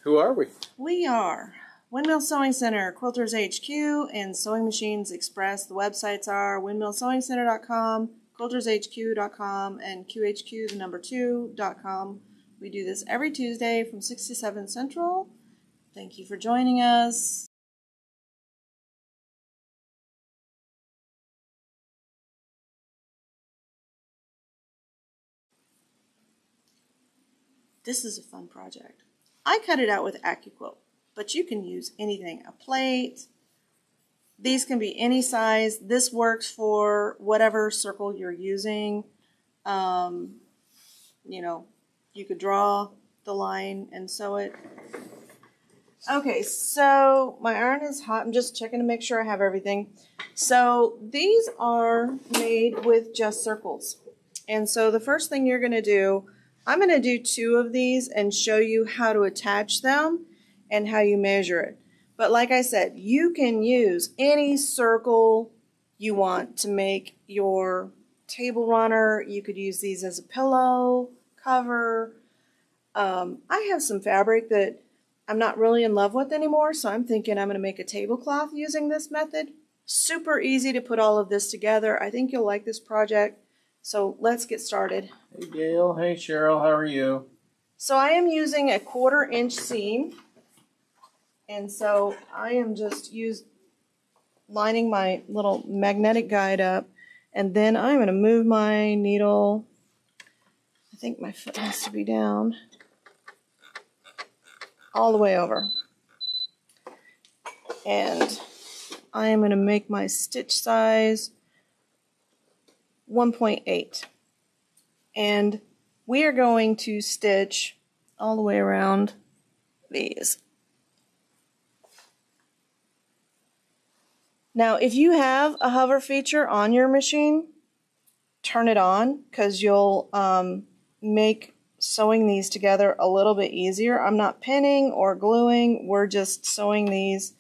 Who are we? We are Windmill Sewing Center, Quilters HQ, and Sewing Machines Express. The websites are windmillsewingcenter.com, quiltershq.com, and qhq2.com. We do this every Tuesday from 6 to 7 Central. Thank you for joining us. This is a fun project. I cut it out with AccuQuilt, but you can use anything. A plate. These can be any size. This works for whatever circle you're using. You know, you could draw the line and sew it. Okay, so my iron is hot. I'm just checking to make sure I have everything. So these are made with just circles. And so the first thing you're going to do, I'm going to do 2 of these and show you how to attach them and how you measure it. But like I said, you can use any circle you want to make your table runner. You could use these as a pillow cover. I have some fabric that I'm not really in love with anymore, so I'm thinking I'm going to make a tablecloth using this method. Super easy to put all of this together. I think you'll like this project. So let's get started. Hey Gail, hey Cheryl, how are you? So I am using a 1/4 inch seam. And so I am just lining my little magnetic guide up. And then I'm going to move my needle. I think my foot has to be down. All the way over. And I am going to make my stitch size 1.8. And we are going to stitch all the way around these. Now, if you have a hover feature on your machine, turn it on because you'll make sewing these together a little bit easier. I'm not pinning or gluing. We're just sewing these.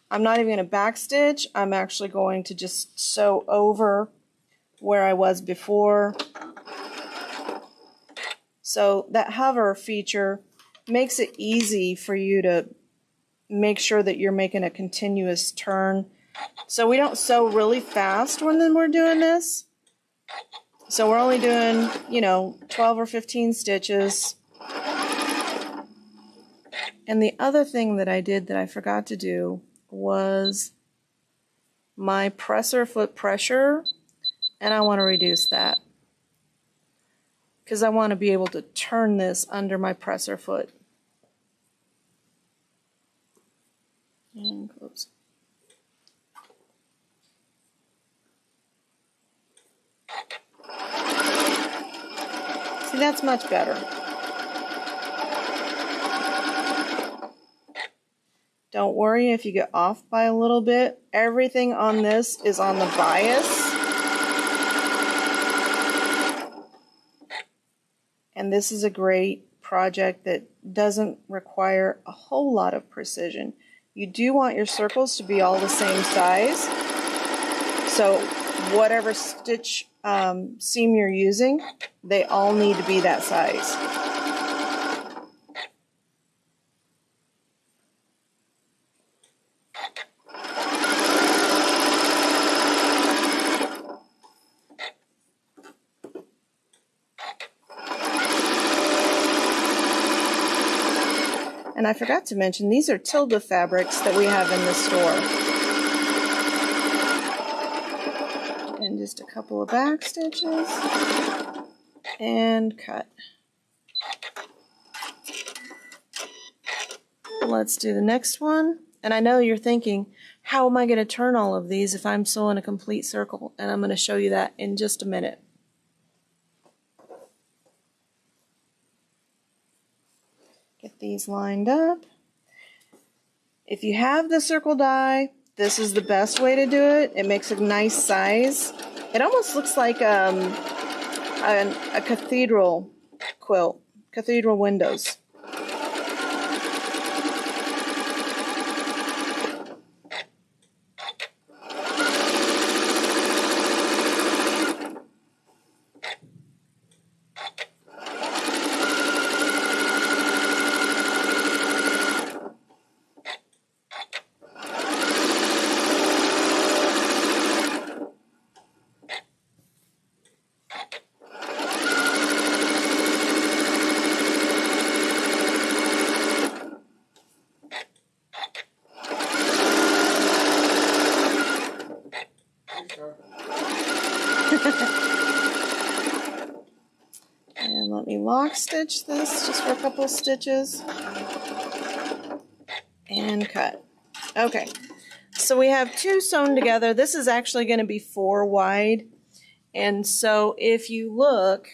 I'm not even going to backstitch. I'm actually going to just sew over where I was before. So that hover feature makes it easy for you to make sure that you're making a continuous turn. So we don't sew really fast when we're doing this. So we're only doing, 12 or 15 stitches. And the other thing that I did that I forgot to do was my presser foot pressure, and I want to reduce that because I want to be able to turn this under my presser foot. And close. See, that's much better. Don't worry if you get off by a little bit. Everything on this is on the bias. And this is a great project that doesn't require a whole lot of precision. You do want your circles to be all the same size. So whatever stitch seam you're using, they all need to be that size. And I forgot to mention, these are Tilda fabrics that we have in the store. And just a couple of back stitches and cut. Let's do the next one. And I know you're thinking, how am I going to turn all of these if I'm sewing a complete circle? And I'm going to show you that in just a minute. Get these lined up. If you have the circle die, this is the best way to do it. It makes a nice size. It almost looks like a cathedral quilt, cathedral windows. lock stitch this just for a couple of stitches and cut. Okay, so we have 2 sewn together. This is actually going to be 4 wide. And so if you look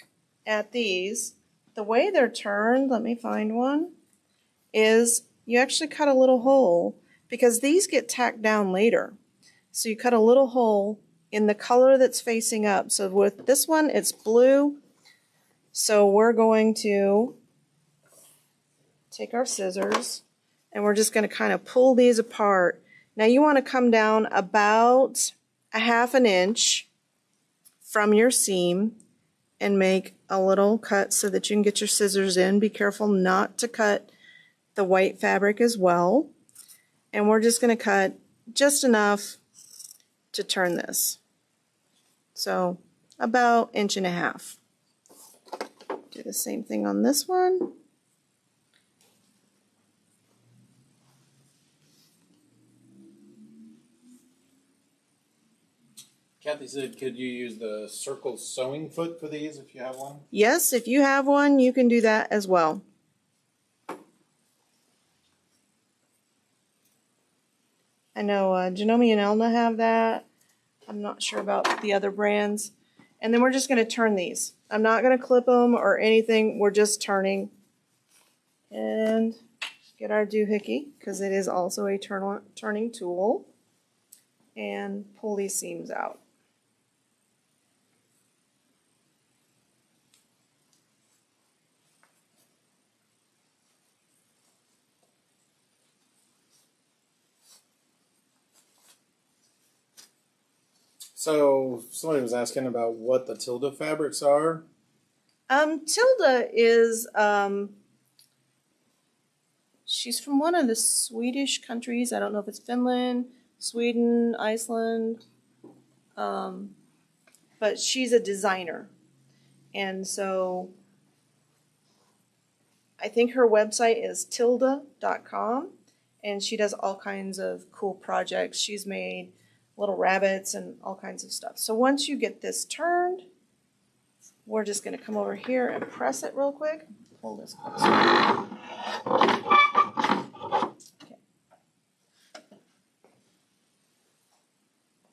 at these, the way they're turned, let me find one, is you actually cut a little hole because these get tacked down later. So you cut a little hole in the color that's facing up. So with this one, it's blue. So we're going to take our scissors and we're just going to kind of pull these apart. Now you want to come down about a 1/2 inch from your seam and make a little cut so that you can get your scissors in. Be careful not to cut the white fabric as well. And we're just going to cut just enough to turn this. So about 1.5 inches. Do the same thing on this one. Kathy said, could you use the circle sewing foot for these if you have one? Yes, if you have one, you can do that as well. I know Janome and Elna have that. I'm not sure about the other brands. And then we're just going to turn these. I'm not going to clip them or anything. We're just turning. And get our doohickey, because it is also a turning tool. And pull these seams out. So somebody was asking about what the tilde fabrics are. Tilda is, she's from one of the Swedish countries. I don't know if it's Finland, Sweden, Iceland, but she's a designer. And so I think her website is tilda.com, and she does all kinds of cool projects. She's made little rabbits and all kinds of stuff. So once you get this turned, we're just going to come over here and press it real quick. Pull this closer. Okay.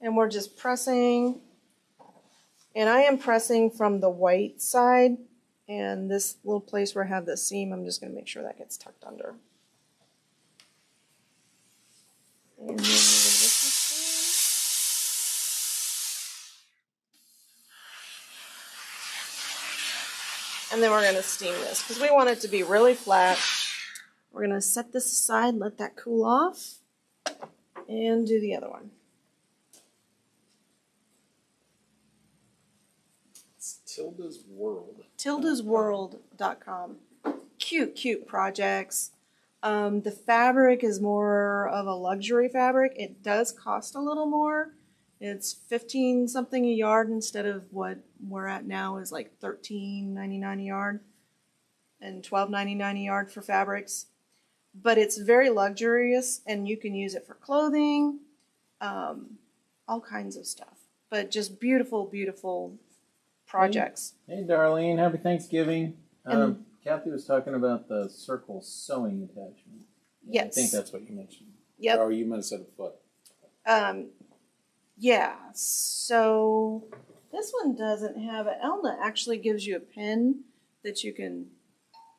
And we're just pressing. And I am pressing from the white side. And this little place where I have the seam, I'm just going to make sure that gets tucked under. And then we're going to steam this because we want it to be really flat. We're going to set this aside, let that cool off, and do the other one. It's Tilda's World. Tildasworld.com. Cute, cute projects. The fabric is more of a luxury fabric. It does cost a little more. It's 15 something a yard instead of what we're at now is like $13.99 a yard and $12.99 a yard for fabrics. But it's very luxurious and you can use it for clothing, all kinds of stuff. But just beautiful, beautiful projects. Hey Darlene, happy Thanksgiving. Kathy was talking about the circle sewing attachment. Yes. I think that's what you mentioned. Yep. Or you might have said a foot. Yeah, so this one doesn't have it. Elna actually gives you a pin that you can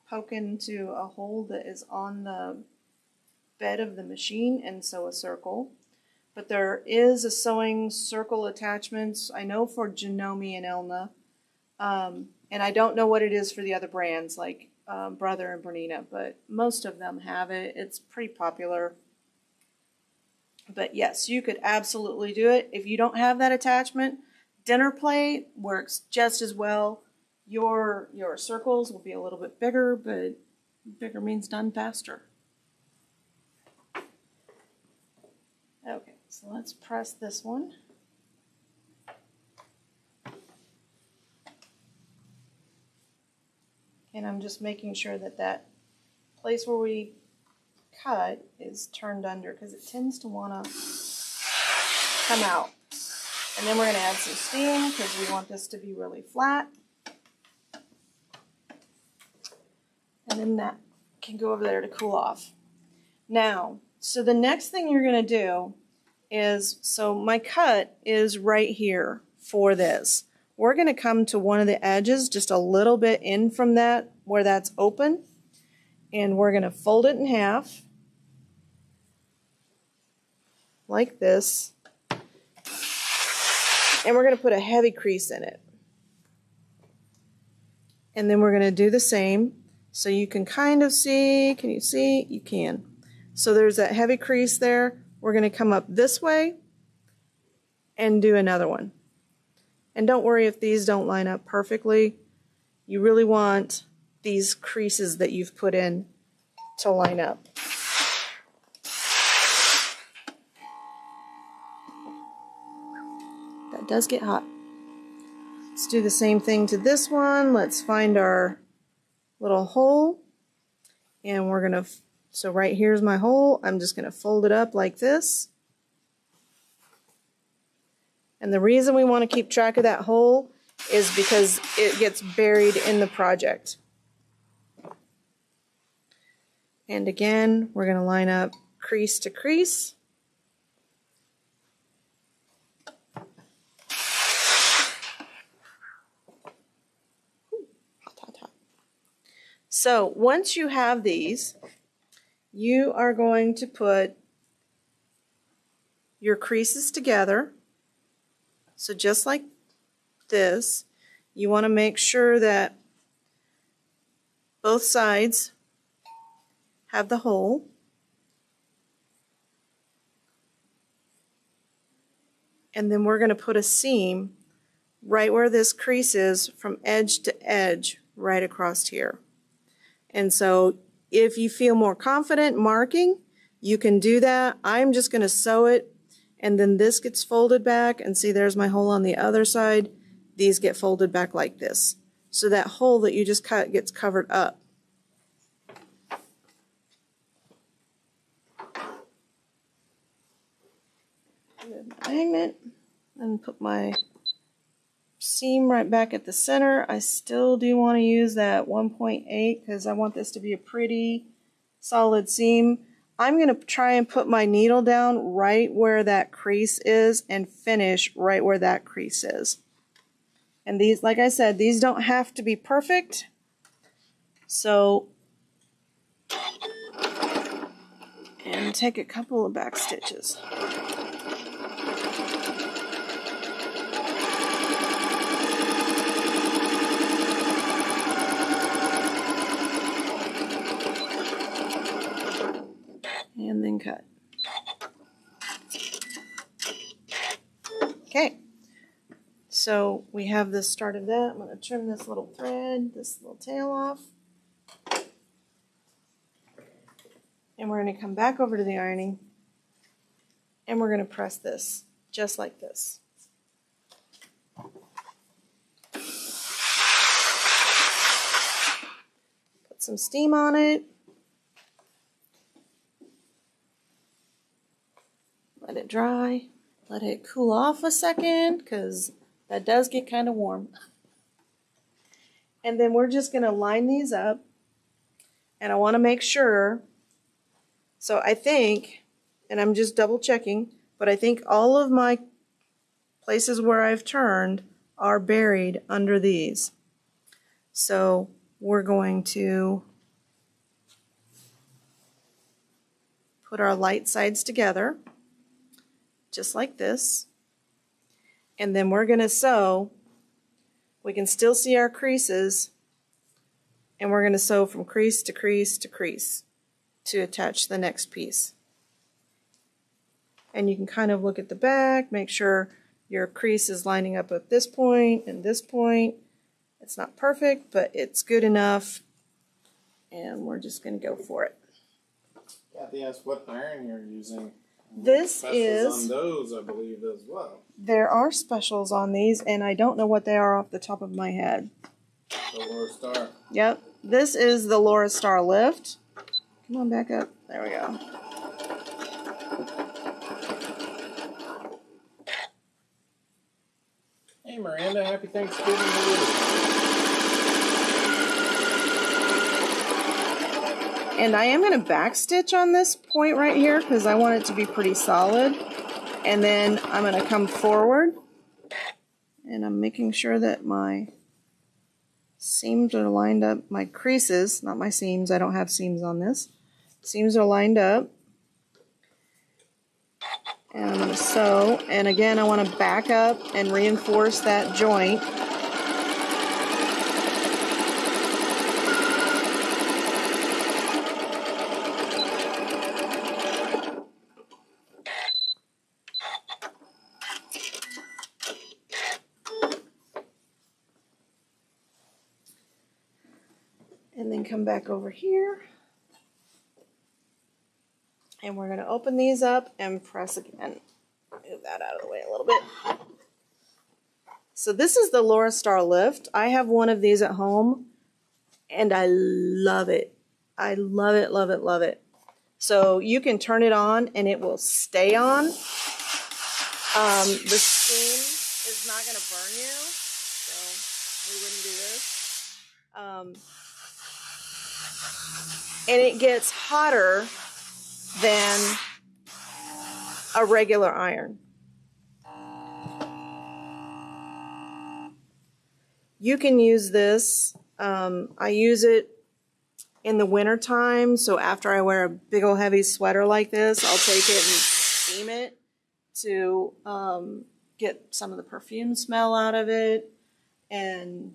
poke into a hole that is on the bed of the machine and sew a circle. But there is a sewing circle attachment, I know for Janome and Elna. And I don't know what it is for the other brands like Brother and Bernina, but most of them have it. It's pretty popular. But yes, you could absolutely do it. If you don't have that attachment, dinner plate works just as well. Your circles will be a little bit bigger, but bigger means done faster. Okay, so let's press this one. And I'm just making sure that that place where we cut is turned under because it tends to want to come out. And then we're going to add some steam because we want this to be really flat. And then that can go over there to cool off. Now, so the next thing you're going to do is, so my cut is right here for this. We're going to come to one of the edges just a little bit in from that where that's open, and we're going to fold it in half like this, and we're going to put a heavy crease in it. And then we're going to do the same, so you can kind of see. Can you see? You can. So there's that heavy crease there. We're going to come up this way and do another one. And don't worry if these don't line up perfectly. You really want these creases that you've put in to line up. That does get hot. Let's do the same thing to this one. Let's find our little hole. And we're going to, so right here's my hole. I'm just going to fold it up like this. And the reason we want to keep track of that hole is because it gets buried in the project. And again, we're going to line up crease to crease. So once you have these, you are going to put your creases together. So just like this, you want to make sure that both sides have the hole. And then we're going to put a seam right where this crease is from edge to edge right across here. And so if you feel more confident marking, you can do that. I'm just going to sew it, and then this gets folded back, and see there's my hole on the other side. These get folded back like this. So that hole that you just cut gets covered up. Magnet, and put my seam right back at the center. I still do want to use that 1.8 because I want this to be a pretty solid seam. I'm going to try and put my needle down right where that crease is and finish right where that crease is. And these, like I said, these don't have to be perfect. So, and take a couple of back stitches. And then cut. Okay, so we have the start of that. I'm going to trim this little thread, this little tail off. And we're going to come back over to the ironing, and we're going to press this just like this. Put some steam on it. Let it dry. Let it cool off a second because that does get kind of warm. And then we're just going to line these up. And I want to make sure. So I think, and I'm just double checking, but I think all of my places where I've turned are buried under these. So we're going to put our light sides together, just like this. And then we're going to sew. We can still see our creases, and we're going to sew from crease to crease to crease to attach the next piece. And you can kind of look at the back, make sure your crease is lining up at this point and this point. It's not perfect, but it's good enough, and we're just going to go for it. Kathy asked what iron you're using. This Specials is, on those, I believe, as well. there are specials on these, and I don't know what they are off the top of my head. The Laura Star. Yep, this is the Laura Star Lift. Come on, back up. There we go. Hey Miranda, happy Thanksgiving to you. And I am going to back stitch on this point right here because I want it to be pretty solid. And then I'm going to come forward and I'm making sure that my seams are lined up, my creases, not my seams, I don't have seams on this. Seams are lined up. And I'm going to sew, and again I want to back up and reinforce that joint. And then come back over here. And we're going to open these up and press again. Move that out of the way a little bit. So this is the Laura Star Lift. I have one of these at home and I love it. I love it, love it, love it. So you can turn it on and it will stay on. The steam is not going to burn you, so we wouldn't do this. And it gets hotter than a regular iron. You can use this. I use it in the winter time, so after I wear a big old heavy sweater like this, I'll take it and steam it to get some of the perfume smell out of it, and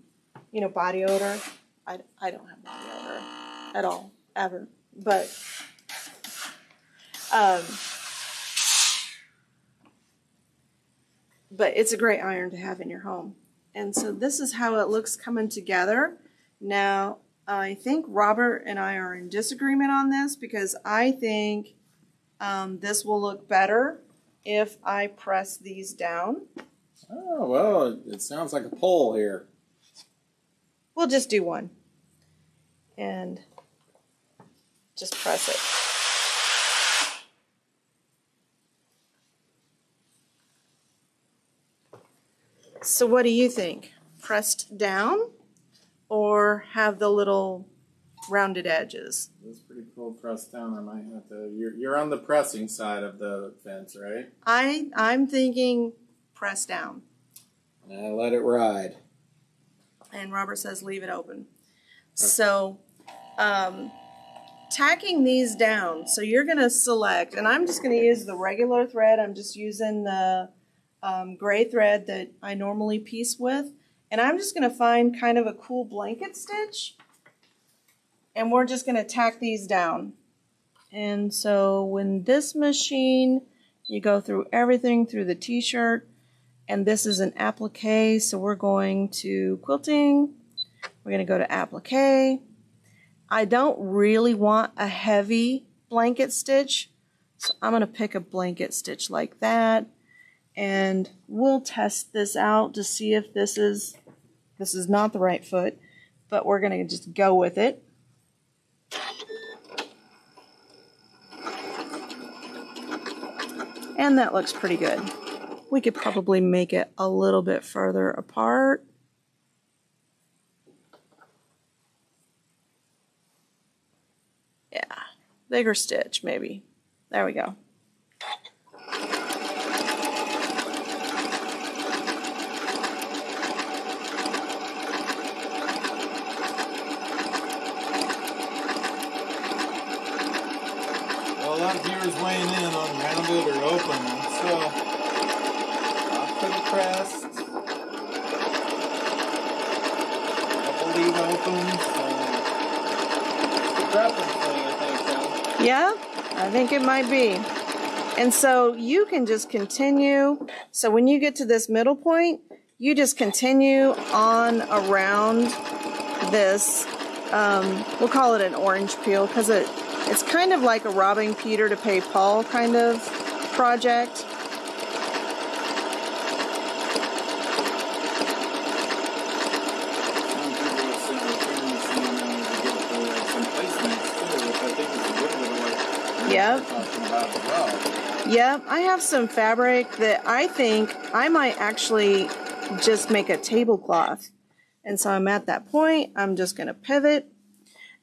you know, body odor. I don't have body odor at all, ever, but it's a great iron to have in your home. And so this is how it looks coming together. Now, I think Robert and I are in disagreement on this because I think this will look better if I press these down. Oh, well, it sounds like a poll here. We'll just do one. And just press it. So what do you think? Pressed down or have the little rounded edges? That's pretty cool. Pressed down. I might have to. You're on the pressing side of the fence, right? I'm thinking press down. Let it ride. And Robert says leave it open. Okay. So tacking these down. So you're going to select, and I'm just going to use the regular thread. I'm just using the gray thread that I normally piece with, and I'm just going to find kind of a cool blanket stitch, and we're just going to tack these down. And so when this machine, you go through everything through the t-shirt, and this is an applique, so we're going to quilting, we're going to go to applique. I don't really want a heavy blanket stitch, so I'm going to pick a blanket stitch like that. And we'll test this out to see if this is not the right foot, but we're going to just go with it. And that looks pretty good. We could probably make it a little bit further apart. Yeah, bigger stitch maybe. There we go. A lot of viewers weighing in on rounded or open, so off to the crest. Couple leave open. The grappling thing, I think, so. Yeah, I think it might be. And so you can just continue. So when you get to this middle point, you just continue on around this. We'll call it an orange peel because it's kind of like a robbing Peter to pay Paul kind of project. Yep. Yep, I have some fabric that I think I might actually just make a tablecloth. And so I'm at that point, I'm just going to pivot.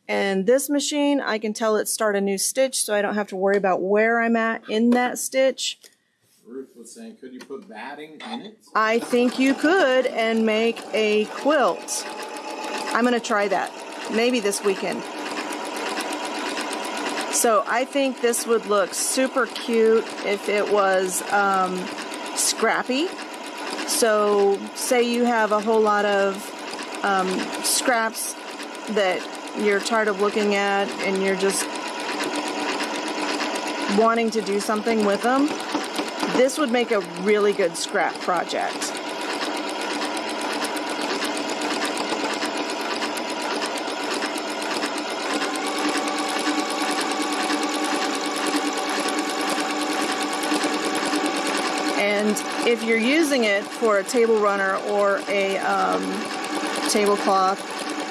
And this machine, I can tell it start a new stitch, so I don't have to worry about where I'm at in that stitch. Ruth was saying, could you put batting in it? I think you could and make a quilt. I'm going to try that, maybe this weekend. So I think this would look super cute if it was scrappy. So say you have a whole lot of scraps that you're tired of looking at and you're just wanting to do something with them. This would make a really good scrap project. And if you're using it for a table runner or a tablecloth,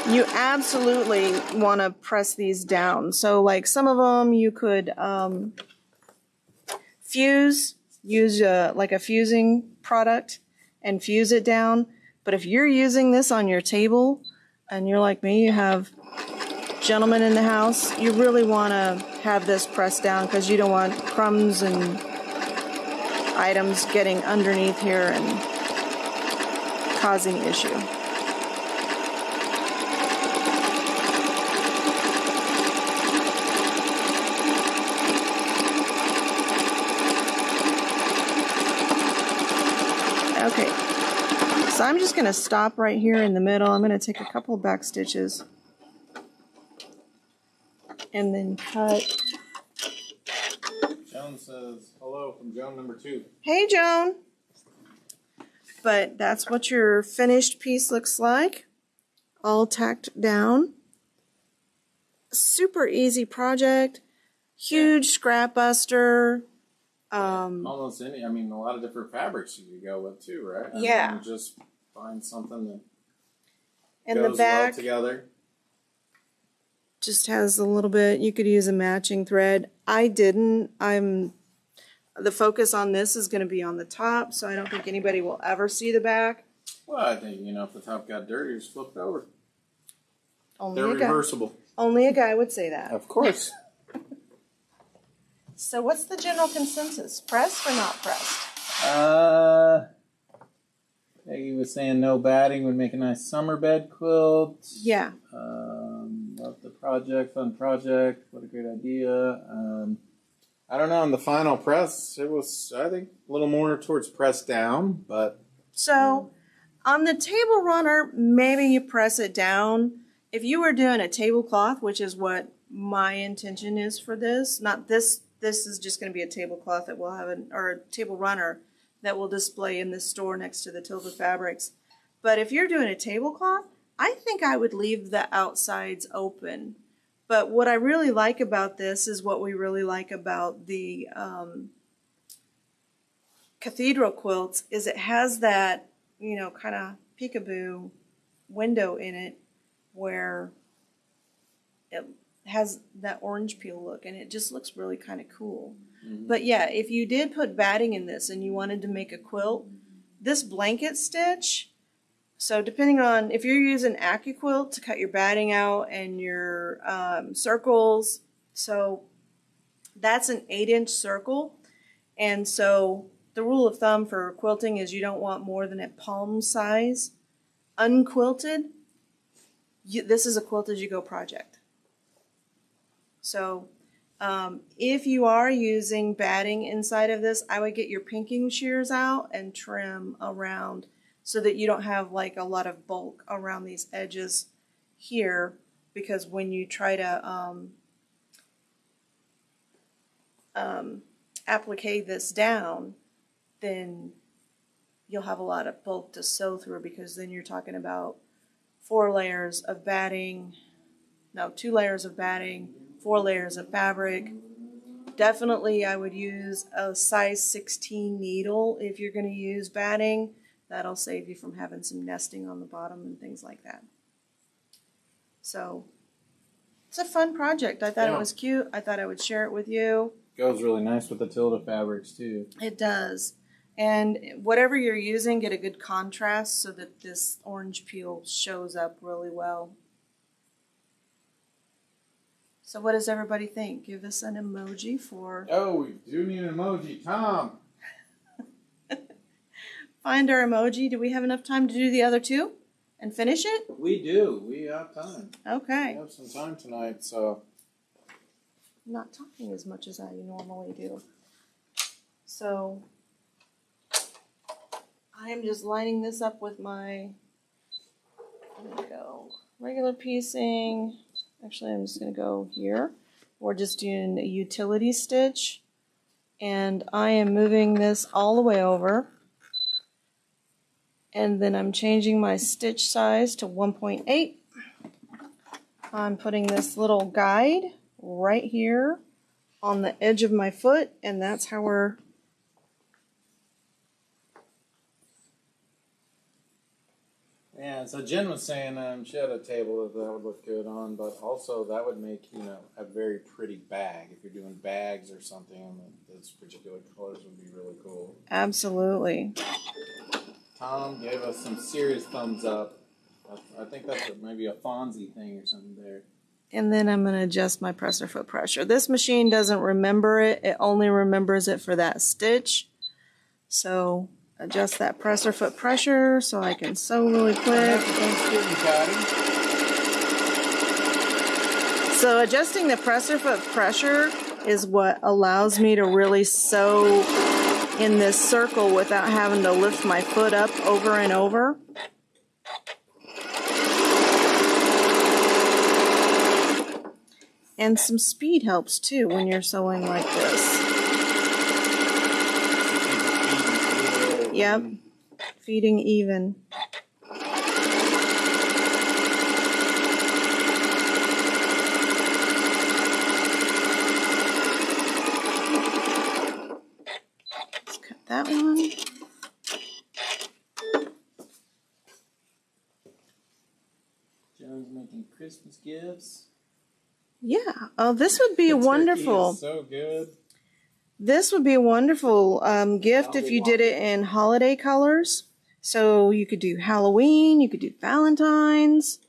you absolutely want to press these down. So like some of them you could use like a fusing product and fuse it down. But if you're using this on your table and you're like me, you have gentlemen in the house, you really want to have this pressed down because you don't want crumbs and items getting underneath here and causing issue. Okay, so I'm just going to stop right here in the middle. I'm going to take a couple back stitches and then cut. Joan says, hello from Joan number 2. Hey, Joan. But that's what your finished piece looks like, all tacked down. Super easy project, huge scrap buster. Almost any, I mean, a lot of different fabrics you could go with too, right? Yeah. I mean, just find something that And goes the back well together. just has a little bit, you could use a matching thread. I didn't. The focus on this is going to be on the top, so I don't think anybody will ever see the back. Well, I think, you know, if the top got dirty, just flip it over. They're Only a guy, reversible. only a guy would say that. Of course. So what's the general consensus? Pressed or not pressed? Peggy was saying no batting would make a nice summer bed quilt. Yeah. Love the project, fun project. What a great idea. I don't know, in the final press, it was, I think, a little more towards press down, but... So on the table runner, maybe you press it down. If you were doing a tablecloth, which is what my intention is for this, not this. This is just going to be a tablecloth that we'll have, or a table runner that we'll display in the store next to the Tilted Fabrics. But if you're doing a tablecloth, I think I would leave the outsides open. But what I really like about this is what we really like about the cathedral quilts is it has that, you know, kind of peekaboo window in it where it has that orange peel look, and it just looks really kind of cool. Mm-hmm. But yeah, if you did put batting in this and you wanted to make a quilt, this blanket stitch, so depending on if you're using AccuQuilt to cut your batting out and your circles, so that's an 8-inch circle, and so the rule of thumb for quilting is you don't want more than a palm size unquilted. This is a quilt as you go project. So if you are using batting inside of this, I would get your pinking shears out and trim around so that you don't have like a lot of bulk around these edges here, because when you try to applique this down, then you'll have a lot of bulk to sew through, because then you're talking about 4 layers of batting, no, 2 layers of batting, 4 layers of fabric. Definitely I would use a size 16 needle if you're going to use batting. That'll save you from having some nesting on the bottom and things like that. So it's a fun project. I thought it was cute. I thought I would share it with you. Goes really nice with the Tilda fabrics too. It does. And whatever you're using, get a good contrast so that this orange peel shows up really well. So what does everybody think? Give us an emoji for... Oh, we do need an emoji. Tom! Find our emoji. Do we have enough time to do the other two and finish it? We do. We have time. Okay. We have some time tonight, so... I'm not talking as much as I normally do. So I am just lining this up with my, there we go, regular piecing. Actually, I'm just going to go here. We're just doing a utility stitch. And I am moving this all the way over. And then I'm changing my stitch size to 1.8. I'm putting this little guide right here on the edge of my foot, and that's how we're... Yeah, so Jen was saying she had a table that would look good on, but also that would make, a very pretty bag. If you're doing bags or something, those particular colors would be really cool. Absolutely. Tom gave us some serious thumbs up. I think that's maybe a Fonzie thing or something there. And then I'm going to adjust my presser foot pressure. This machine doesn't remember it. It only remembers it for that stitch. So adjust that presser foot pressure so I can sew really quick. So adjusting the presser foot pressure is what allows me to really sew in this circle without having to lift my foot up over and over. And some speed helps too when you're sewing like this. Yep, feeding even. Let's cut that one. Joan's making Christmas gifts. Yeah. Oh, this would be wonderful. So good. This would be a wonderful gift if you did it in holiday colors. So you could do Halloween, you could do Valentine's.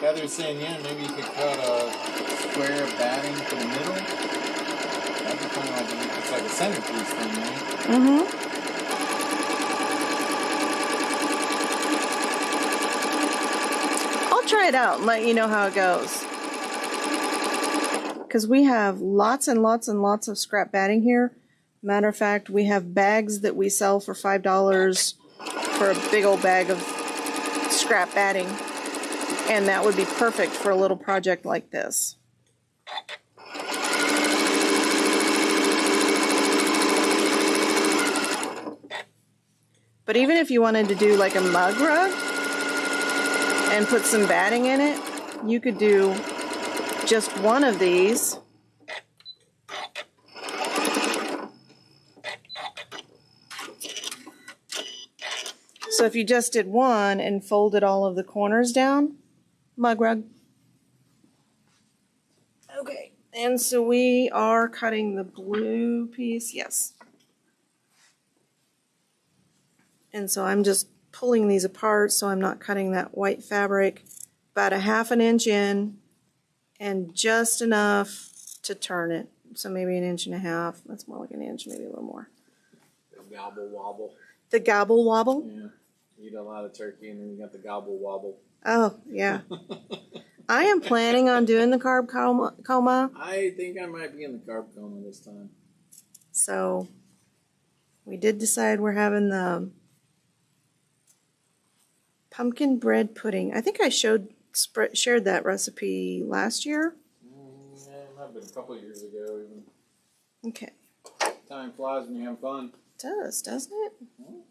Heather was saying, maybe you could cut a square of batting to the middle. That'd be kind of like, it's like a centerpiece thing, right? Mm-hmm. I'll try it out and let you know how it goes. Because we have lots and lots and lots of scrap batting here. Matter of fact, we have bags that we sell for $5 for a big old bag of scrap batting. And that would be perfect for a little project like this. But even if you wanted to do like a mug rug and put some batting in it, you could do just one of these. So if you just did one and folded all of the corners down, mug rug. Okay, and so we are cutting the blue piece, yes. And so I'm just pulling these apart so I'm not cutting that white fabric about a 1/2 inch in and just enough to turn it. So maybe 1.5 inches. That's more like 1 inch, maybe a little more. The gobble wobble. The gobble wobble? Yeah. You eat a lot of turkey and then you got the gobble wobble. Oh, yeah. I am planning on doing the carb coma. I think I might be in the carb coma this time. So we did decide we're having the pumpkin bread pudding. I think I shared that recipe last year. Yeah, it might have been a couple of years ago even. Okay. Time flies when you have fun. It does, doesn't it? Hmm?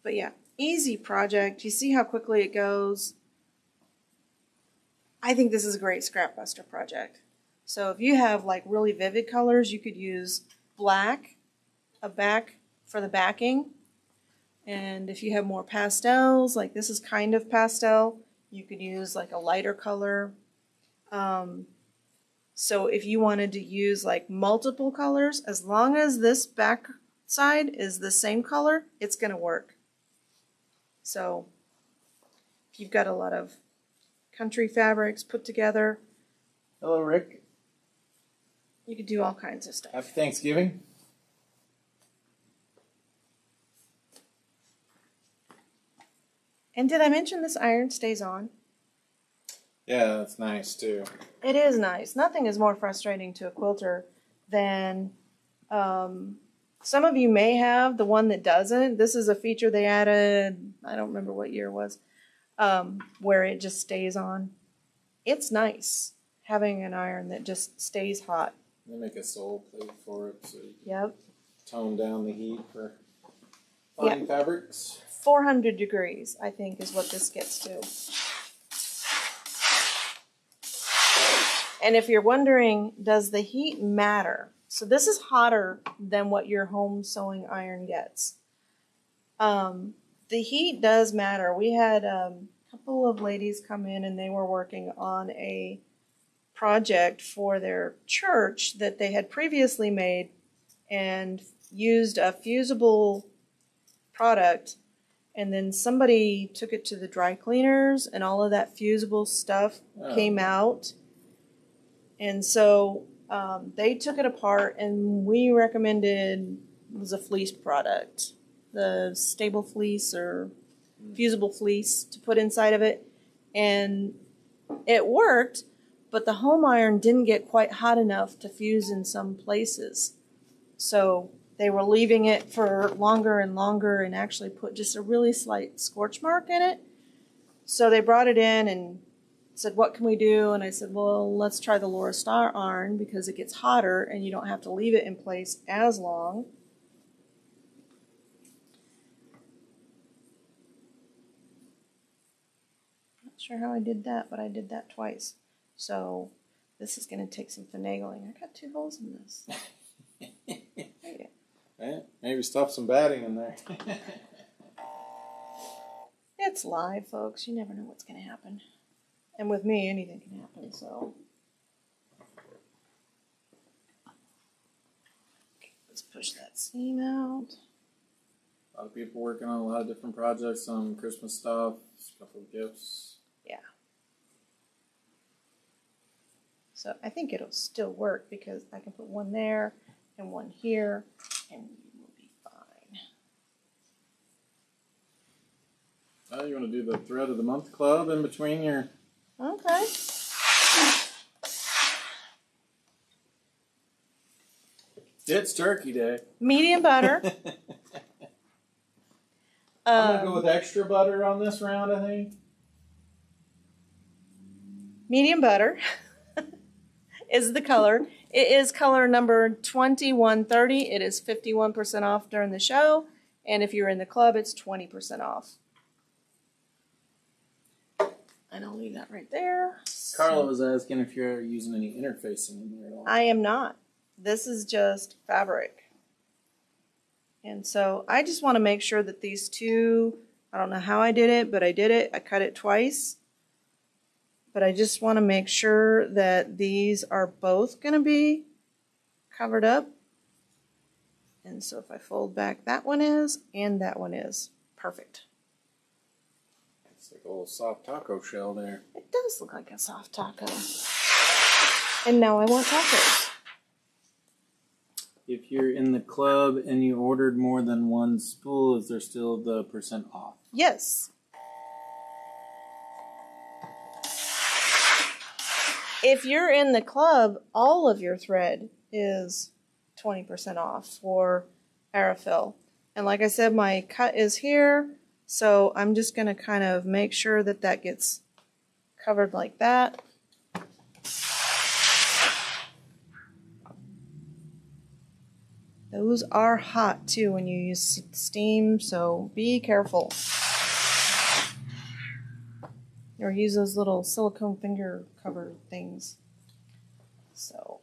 But yeah, easy project. You see how quickly it goes. I think this is a great scrap buster project. So if you have like really vivid colors, you could use black, a back for the backing. And if you have more pastels, like this is kind of pastel, you could use like a lighter color. So if you wanted to use like multiple colors, as long as this back side is the same color, it's going to work. So if you've got a lot of country fabrics put together, Hello, Rick. you could do all kinds of stuff. Happy Thanksgiving. And did I mention this iron stays on? Yeah, that's nice too. It is nice. Nothing is more frustrating to a quilter than some of you may have the one that doesn't. This is a feature they added, I don't remember what year it was, where it just stays on. It's nice having an iron that just stays hot. They make a sole plate for it so you can Yep. tone down the heat for fine fabrics. 400 degrees, I think, is what this gets to. And if you're wondering, does the heat matter? So this is hotter than what your home sewing iron gets. The heat does matter. We had a couple of ladies come in and they were working on a project for their church that they had previously made and used a fusible product. And then somebody took it to the dry cleaners and all of that fusible stuff came out. And so they took it apart and we recommended, it was a fleece product, the stable fleece or fusible fleece to put inside of it. And it worked, but the home iron didn't get quite hot enough to fuse in some places. So they were leaving it for longer and longer and actually put just a really slight scorch mark in it. So they brought it in and said, what can we do? And I said, well, let's try the Laura Star iron because it gets hotter and you don't have to leave it in place as long. Not sure how I did that, but I did that twice. So this is going to take some finagling. I got 2 holes in this. Right? Maybe stuff some batting in there. It's live, folks. You never know what's going to happen. And with me, anything can happen, so. Okay, let's push that seam out. A lot of people working on a lot of different projects, some Christmas stuff, a couple of gifts. Yeah. So I think it'll still work because I can put one there and one here, and you will be fine. Oh, you want to do the Thread of the Month Club in between your... Okay. It's Turkey Day. Medium butter. I'm going to go with extra butter on this round, I think. Medium butter is the color. It is color number 2130. It is 51% off during the show. And if you're in the club, it's 20% off. And I'll leave that right there. Carla was asking if you're using any interfacing in there at all. I am not. This is just fabric. And so I just want to make sure that these two, I don't know how I did it, but I did it. I cut it twice. But I just want to make sure that these are both going to be covered up. And so if I fold back, that one is, and that one is. Perfect. It's like a little soft taco shell there. It does look like a soft taco. And now I want tacos. If you're in the club and you ordered more than one spool, is there still the % off? Yes. If you're in the club, all of your thread is 20% off for Aerofill. And like I said, my cut is here, so I'm just going to kind of make sure that that gets covered like that. Those are hot too when you use steam, so be careful. Or use those little silicone finger cover things. So,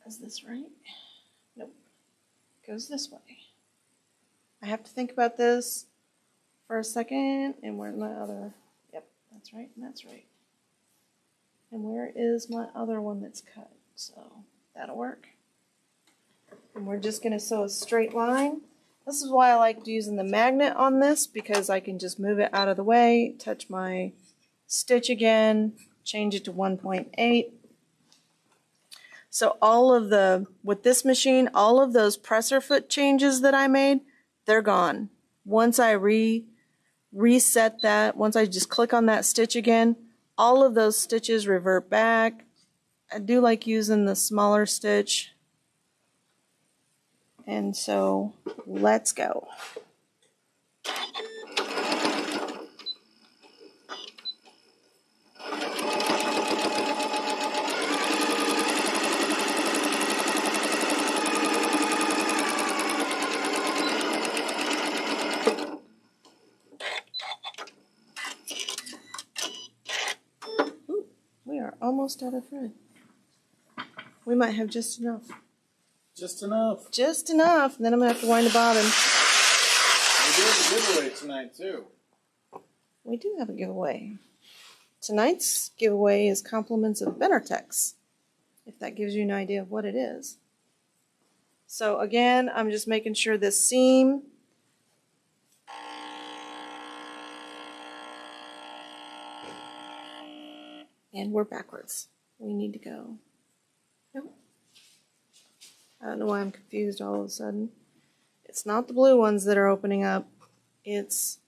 is this right? Nope. Goes this way. I have to think about this for a second. And where's my other? Yep, that's right, and that's right. And where is my other one that's cut? So, that'll work. And we're just going to sew a straight line. This is why I like using the magnet on this, because I can just move it out of the way, touch my stitch again, change it to 1.8. So with this machine, all of those presser foot changes that I made, they're gone. Once I reset that, once I just click on that stitch again, all of those stitches revert back. I do like using the smaller stitch. And so, let's go. Ooh, we are almost out of thread. We might have just enough. Just enough. Just enough. Then I'm going to have to wind the bobbin. We do have a giveaway tonight, too. We do have a giveaway. Tonight's giveaway is compliments of Benartex, if that gives you an idea of what it is. So again, I'm just making sure this seam and we're backwards. We need to go. Nope. I don't know why I'm confused all of a sudden. It's not the blue ones that are opening up. It's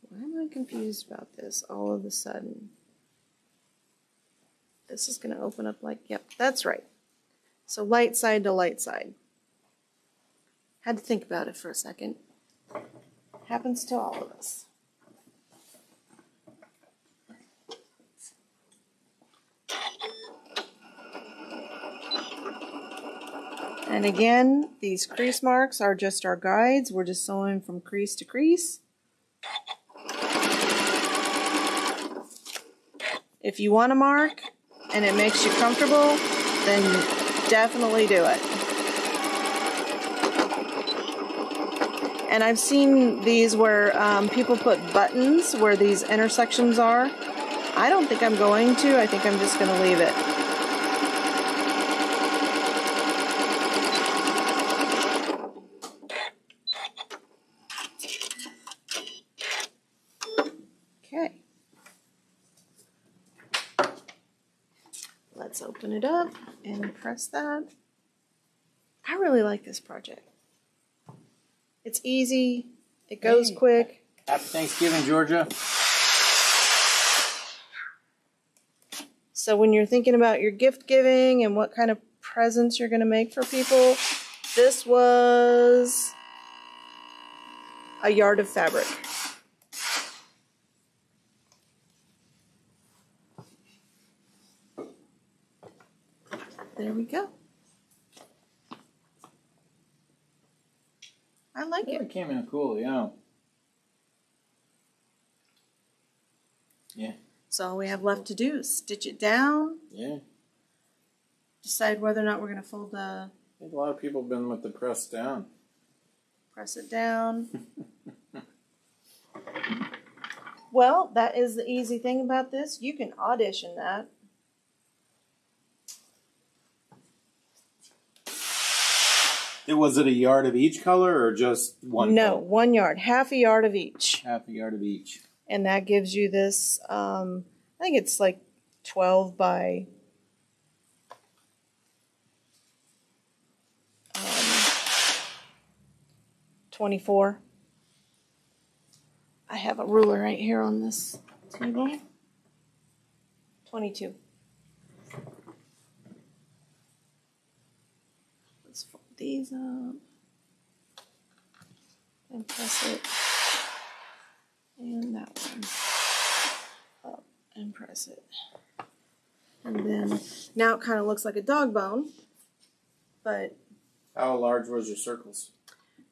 why am I confused about this all of a sudden? This is going to open up like, yep, that's right. So light side to light side. Had to think about it for a second. Happens to all of us. And again, these crease marks are just our guides. We're just sewing from crease to crease. If you want to mark and it makes you comfortable, then definitely do it. And I've seen these where people put buttons where these intersections are. I don't think I'm going to. I think I'm just going to leave it. Okay. Let's open it up and press that. I really like this project. It's easy. It goes quick. Happy Thanksgiving, Georgia. So when you're thinking about your gift giving and what kind of presents you're going to make for people, this was a yard of fabric. There we go. I like it. It came in cool, yeah. Yeah. So all we have left to do is stitch it down. Yeah. Decide whether or not we're going to fold the... I think a lot of people have been with the press down. Press it down. Well, that is the easy thing about this. You can audition that. Was it a yard of each color or just one? No, color? 1 yard. Half a yard of each. Half a yard of each. And that gives you this, I think it's like 12 by 24. I have a ruler right here on this table. 22. Let's fold these up and press it. And that one up and press it. And then now it kind of looks like a dog bone, but How large was your circles?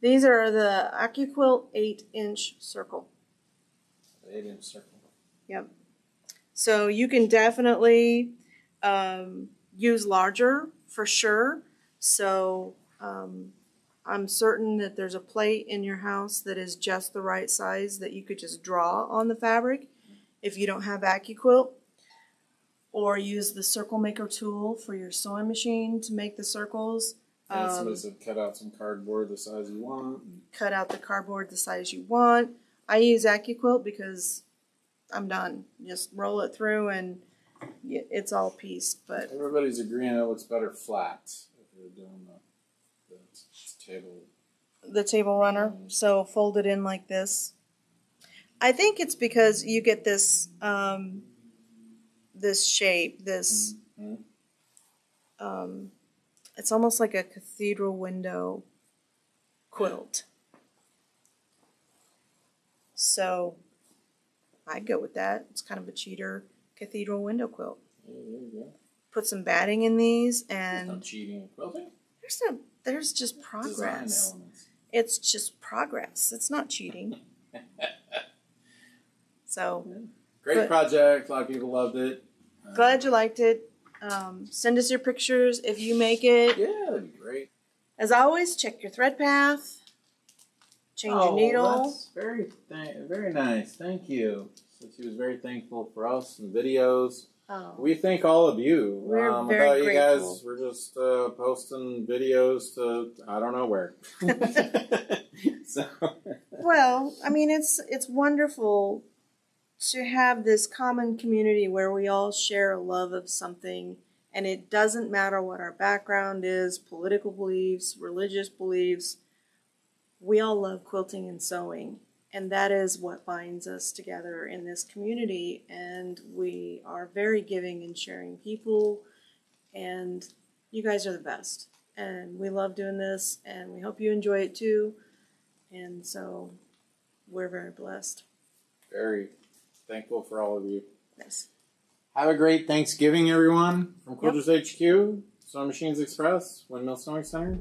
these are the AccuQuilt 8-inch circle. 8-inch circle. Yep. So you can definitely use larger for sure. So I'm certain that there's a plate in your house that is just the right size that you could just draw on the fabric if you don't have AccuQuilt. or use the circle maker tool for your sewing machine to make the circles. And somebody said cut out some cardboard the size you want. Cut out the cardboard the size you want. I use AccuQuilt because I'm done. Just roll it through and it's all pieced. But everybody's agreeing it looks better flat if you're doing the table. The table runner. So fold it in like this. I think it's because you get this this shape, this it's almost like a cathedral window quilt. So I'd go with that. It's kind of a cheater cathedral window quilt. Yeah, there you go. Put some batting in these, and there's no cheating in quilting. There's just progress. Design elements. It's just progress. It's not cheating. So great project. A lot of people loved it. Glad you liked it. Send us your pictures if you make it. Yeah, that'd be great. As always, check your thread path. Change your needle. That's very nice. Thank you. So she was very thankful for us and videos. Oh. We thank all of you. We're very without you grateful. guys, we're just posting videos to I don't know where. So. Well, I mean, it's wonderful to have this common community where we all share a love of something, and it doesn't matter what our background is, political beliefs, religious beliefs. We all love quilting and sewing, and that is what binds us together in this community. And we are very giving and sharing people, and you guys are the best. And we love doing this, and we hope you enjoy it too. And so we're very blessed. Very thankful for all of you. Yes. Have a great Thanksgiving, everyone. From Quilters HQ, Sewing Machines Express, Windmill Sewing Center.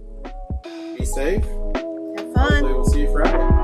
Be safe. Have fun. Hopefully we'll see you Friday.